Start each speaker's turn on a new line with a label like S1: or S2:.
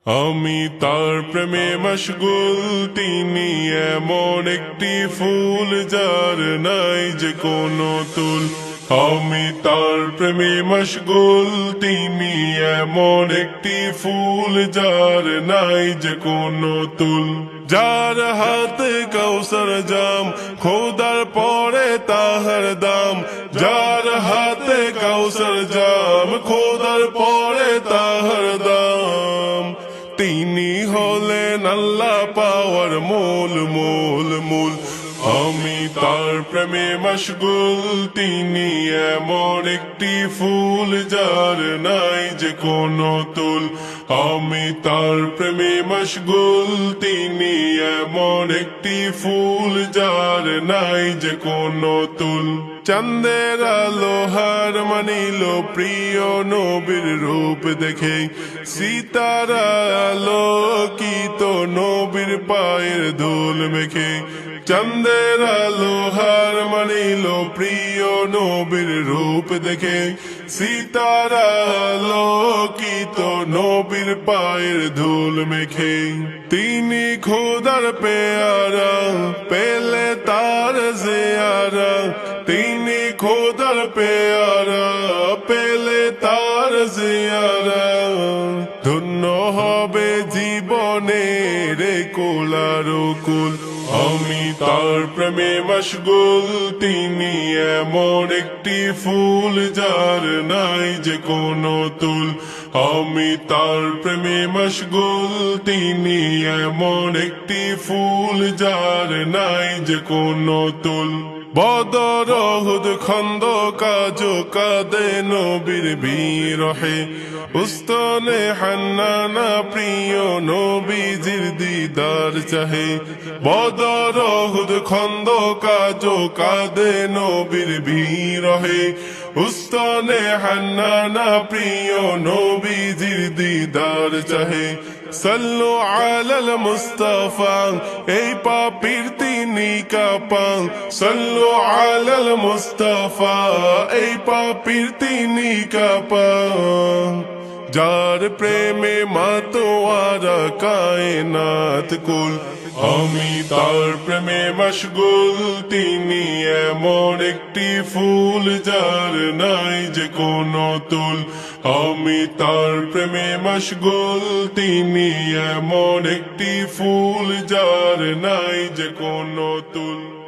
S1: আমি তার প্রেমে মশগুল, তিনি এমন একটি ফুল যার নাই যে কোনো তুল। আমি তার প্রেমে মশগুল, তিনি এমন একটি ফুল যার নাই যে কোনো তুল। যার হাতে কৌসর জাম, খোদার পরে তাহার দাম। যার হাতে কৌসর জাম, খোদার পরে তাহার দাম। তিনি হলেন আল্লাহ পাওয়ার মূল মূল মূল। আমি তার প্রেমে মশগুল, তিনি এমন একটি ফুল যার নাই যে কোনো তুল। আমি তার প্রেমে মশগুল, তিনি এমন একটি ফুল যার নাই যে কোনো তুল। চাঁদের আলো হার মানিল প্রিয় নবীর রূপ দেখে, সিতারা আলোকিত নবীর পায়ের ধুল মেখে। চাঁদের আলো হার মানিল প্রিয় নবীর রূপ দেখে, সিতারা আলোকিত নবীর পায়ের ধুল মেখে। তিনি খোদার পেয়ারা, পেলে তার জিয়ারা। তিনি খোদার পেয়ারা, পেলে তার জিয়ারা। ধন্য হবে জীবনের কুলার কুল। আমি তার প্রেমে মশগুল, তিনি এমন একটি ফুল যার নাই যে কোনো তুল। আমি তার প্রেমে মশগুল, তিনি এমন একটি ফুল যার নাই যে কোনো তুল। বদর উহুদ খন্দক আজ কাঁদে নবীর বিরহে, উস্তনে হান্নানা প্রিয় নবীজির দিদার চাহে। বদর উহুদ খন্দক আজ কাঁদে নবীর বিরহে, উস্তনে হান্নানা প্রিয় নবীজির দিদার চাহে। সাল্লু আলাল মুস্তাফা, এই পাপীর তিনি কাপান। সাল্লু আলাল মুস্তাফা, এই পাপীর তিনি কাপান। যার প্রেমে মাতোয়ারা কায়নাত কুল। আমি তার প্রেমে মশগুল, তিনি এমন একটি ফুল যার নাই যে কোনো তুল। আমি তার প্রেমে মশগুল, তিনি এমন একটি ফুল যার নাই যে কোনো তুল।